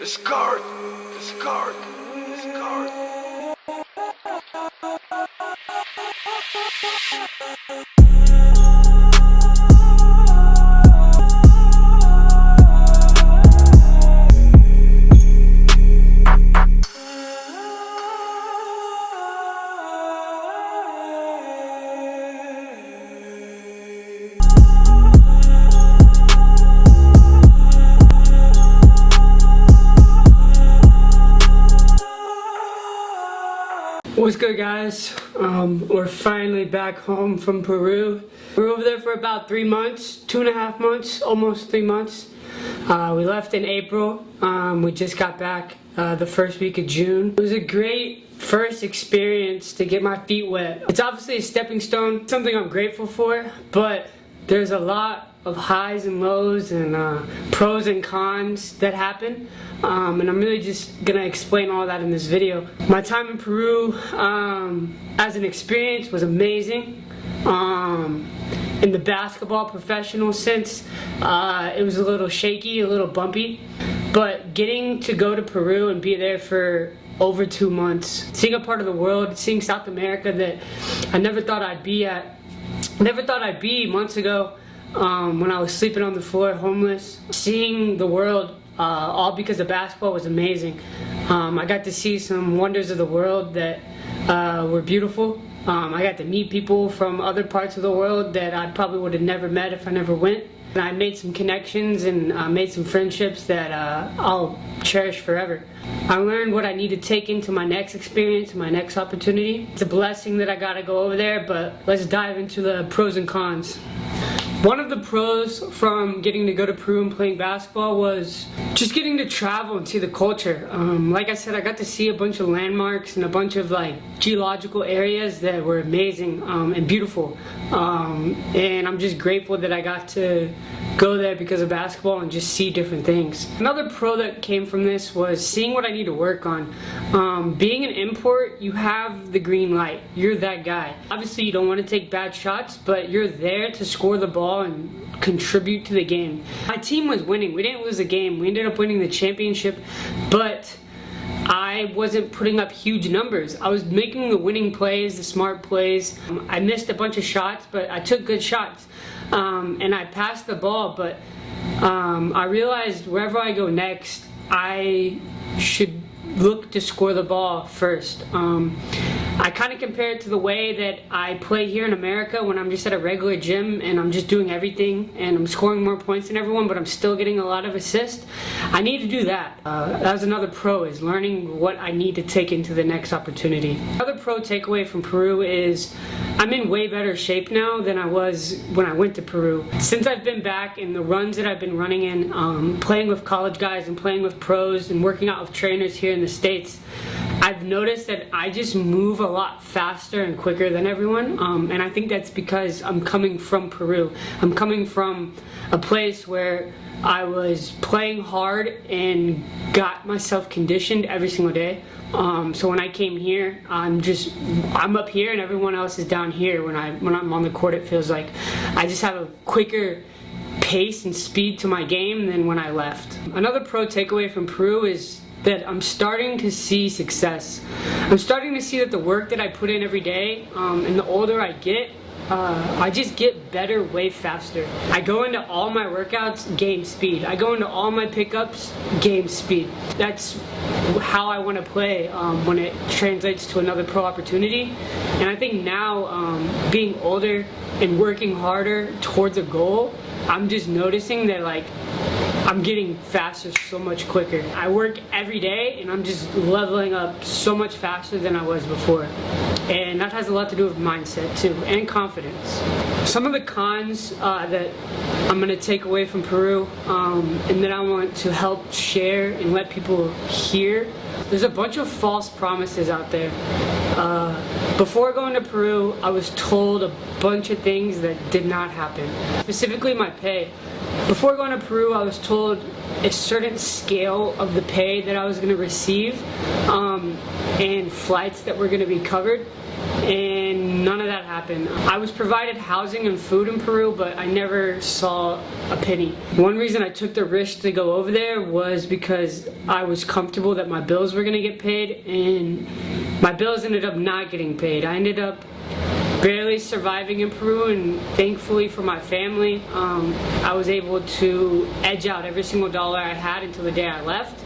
Discard! Discard! Discard! What's good, guys? We're finally back home from Peru. We were over there for about 3 months, 2.5 months, almost 3 months. We left in April. We just got back the first week of June. It was a great first experience to get my feet wet. It's obviously a stepping stone, something I'm grateful for, but there's a lot of highs and lows and pros and cons that happen, and I'm really just gonna explain all that in this video. My time in Peru as an experience was amazing. In the basketball professional sense, it was a little shaky, a little bumpy, but getting to go to Peru and be there for over 2 months, seeing a part of the world, seeing South America that I never thought I'd be months ago, when I was sleeping on the floor homeless. Seeing the world all because of basketball was amazing. I got to see some wonders of the world that were beautiful. I got to meet people from other parts of the world that I probably would have never met if I never went. And I made some connections and made some friendships that I'll cherish forever. I learned what I need to take into my next experience, my next opportunity. It's a blessing that I got to go over there, but let's dive into the pros and cons. One of the pros from getting to go to Peru and playing basketball was just getting to travel and see the culture. Like I said, I got to see a bunch of landmarks and a bunch of geological areas that were amazing and beautiful. And I'm just grateful that I got to go there because of basketball and just see different things. Another pro that came from this was seeing what I need to work on. Being an import, you have the green light. You're that guy. Obviously, you don't want to take bad shots, but you're there to score the ball and contribute to the game. My team was winning. We didn't lose a game. We ended up winning the championship, but I wasn't putting up huge numbers. I was making the winning plays, the smart plays. I missed a bunch of shots, but I took good shots. And I passed the ball, but I realized wherever I go next, I should look to score the ball first. I kind of compare it to the way that I play here in America when I'm just at a regular gym and I'm just doing everything and I'm scoring more points than everyone, but I'm still getting a lot of assists. I need to do that. That was another pro, is learning what I need to take into the next opportunity. Another pro takeaway from Peru is I'm in way better shape now than I was when I went to Peru. Since I've been back and the runs that I've been running in, playing with college guys and playing with pros and working out with trainers here in the States, I've noticed that I just move a lot faster and quicker than everyone, and I think that's because I'm coming from Peru. I'm coming from a place where I was playing hard and got myself conditioned every single day. So when I came here, I'm up here and everyone else is down here. When I'm on the court, it feels like I just have a quicker pace and speed to my game than when I left. Another pro takeaway from Peru is that I'm starting to see success. I'm starting to see that the work that I put in every day, and the older I get, I just get better way faster. I go into all my workouts, gain speed. I go into all my pickups, gain speed. That's how I want to play when it translates to another pro opportunity. And I think now, being older and working harder towards a goal, I'm just noticing that I'm getting faster so much quicker. I work every day and I'm just leveling up so much faster than I was before. And that has a lot to do with mindset too, and confidence. Some of the cons that I'm gonna take away from Peru, and that I want to help share and let people hear. There's a bunch of false promises out there. Before going to Peru, I was told a bunch of things that did not happen. Specifically my pay. Before going to Peru, I was told a certain scale of the pay that I was going to receive, and flights that were going to be covered, and none of that happened. I was provided housing and food in Peru, but I never saw a penny. One reason I took the risk to go over there was because I was comfortable that my bills were going to get paid, and my bills ended up not getting paid. I ended up barely surviving in Peru, and thankfully for my family, I was able to edge out every single dollar I had until the day I left.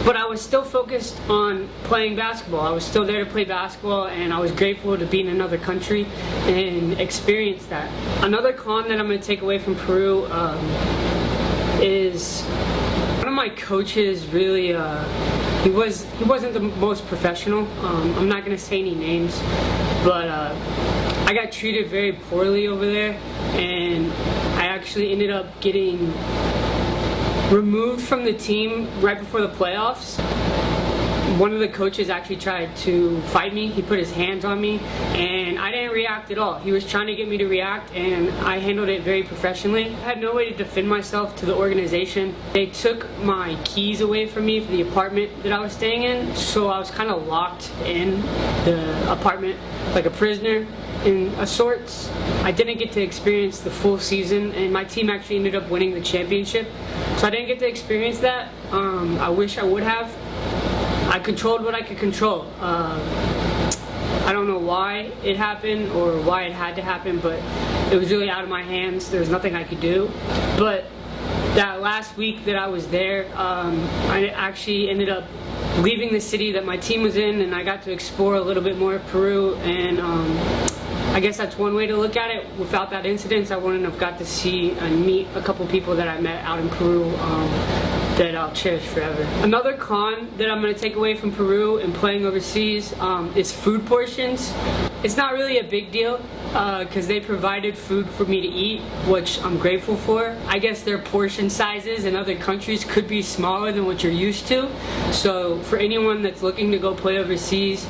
But I was still focused on playing basketball. I was still there to play basketball, and I was grateful to be in another country and experience that. Another con that I'm going to take away from Peru is one of my coaches really, he wasn't the most professional. I'm not going to say any names, but I got treated very poorly over there, and I actually ended up getting removed from the team right before the playoffs. One of the coaches actually tried to fight me. He put his hands on me, and I didn't react at all. He was trying to get me to react, and I handled it very professionally. I had no way to defend myself to the organization. They took my keys away from me for the apartment that I was staying in, so I was kind of locked in the apartment like a prisoner in a sorts. I didn't get to experience the full season, and my team actually ended up winning the championship, so I didn't get to experience that. I wish I would have. I controlled what I could control. I don't know why it happened or why it had to happen, but it was really out of my hands. There was nothing I could do. But that last week that I was there, I actually ended up leaving the city that my team was in, and I got to explore a little bit more of Peru, and I guess that's one way to look at it. Without that incident, I wouldn't have got to see and meet a couple people that I met out in Peru that I'll cherish forever. Another con that I'm going to take away from Peru and playing overseas is food portions. It's not really a big deal because they provided food for me to eat, which I'm grateful for. I guess their portion sizes in other countries could be smaller than what you're used to. So for anyone that's looking to go play overseas,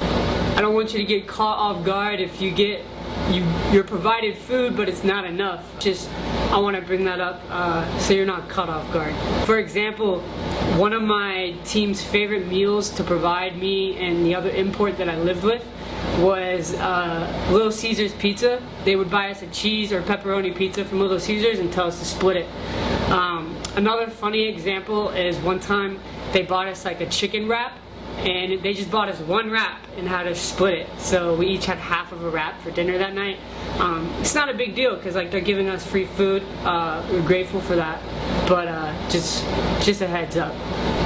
I don't want you to get caught off guard if you're provided food but it's not enough. I want to bring that up so you're not caught off guard. For example, one of my team's favorite meals to provide me and the other import that I lived with was Little Caesars pizza. They would buy us a cheese or pepperoni pizza from Little Caesars and tell us to split it. Another funny example is one time they bought us like a chicken wrap, and they just bought us one wrap and had us split it. So we each had half of a wrap for dinner that night. It's not a big deal because like they're giving us free food. We're grateful for that, but just a heads up.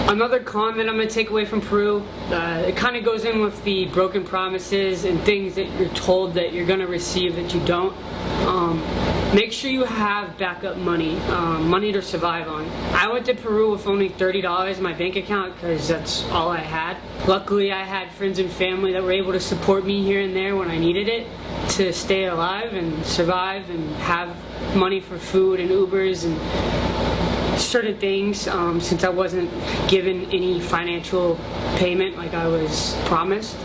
Another con that I'm going to take away from Peru, it kind of goes in with the broken promises and things that you're told that you're going to receive that you don't. Make sure you have backup money, money to survive on. I went to Peru with only $30 in my bank account because that's all I had. Luckily, I had friends and family that were able to support me here and there when I needed it to stay alive and survive and have money for food and Ubers and certain things since I wasn't given any financial payment like I was promised.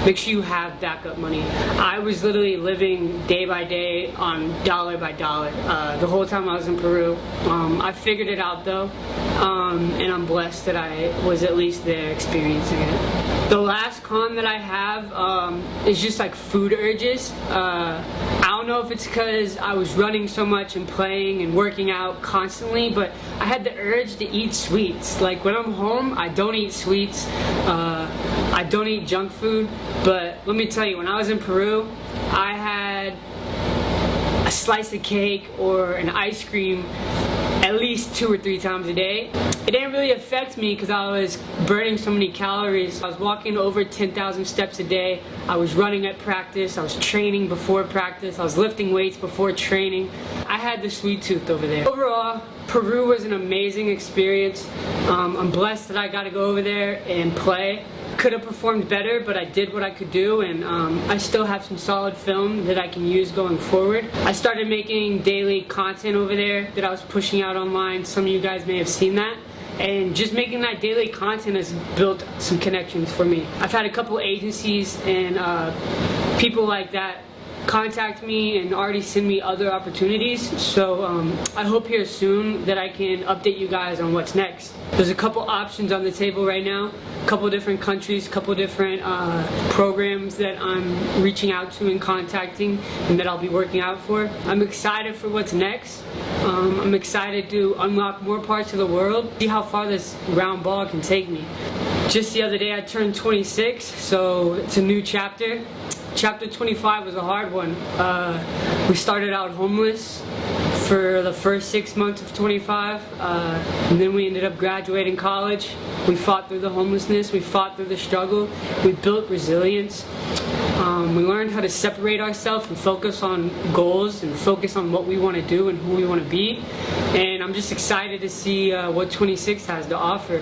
Make sure you have backup money. I was literally living day by day on dollar by dollar the whole time I was in Peru. I figured it out though, and I'm blessed that I was at least there experiencing it. The last con that I have is just like food urges. I don't know if it's because I was running so much and playing and working out constantly, but I had the urge to eat sweets. Like when I'm home, I don't eat sweets. I don't eat junk food, but let me tell you, when I was in Peru, I had a slice of cake or an ice cream at least 2 or 3 times a day. It didn't really affect me because I was burning so many calories. I was walking over 10,000 steps a day. I was running at practice. I was training before practice. I was lifting weights before training. I had the sweet tooth over there. Overall, Peru was an amazing experience. I'm blessed that I got to go over there and play. Could have performed better, but I did what I could do, and I still have some solid film that I can use going forward. I started making daily content over there that I was pushing out online. Some of you guys may have seen that. And just making that daily content has built some connections for me. I've had a couple agencies and people like that contact me and already send me other opportunities, so I hope here soon that I can update you guys on what's next. There's a couple options on the table right now, a couple different countries, a couple different programs that I'm reaching out to and contacting and that I'll be working out for. I'm excited for what's next. I'm excited to unlock more parts of the world, see how far this round ball can take me. Just the other day I turned 26, so it's a new chapter. Chapter 25 was a hard one. We started out homeless for the first 6 months of 25, and then we ended up graduating college. We fought through the homelessness, we fought through the struggle, we built resilience. We learned how to separate ourselves and focus on goals and focus on what we want to do and who we want to be. And I'm just excited to see what 26 has to offer.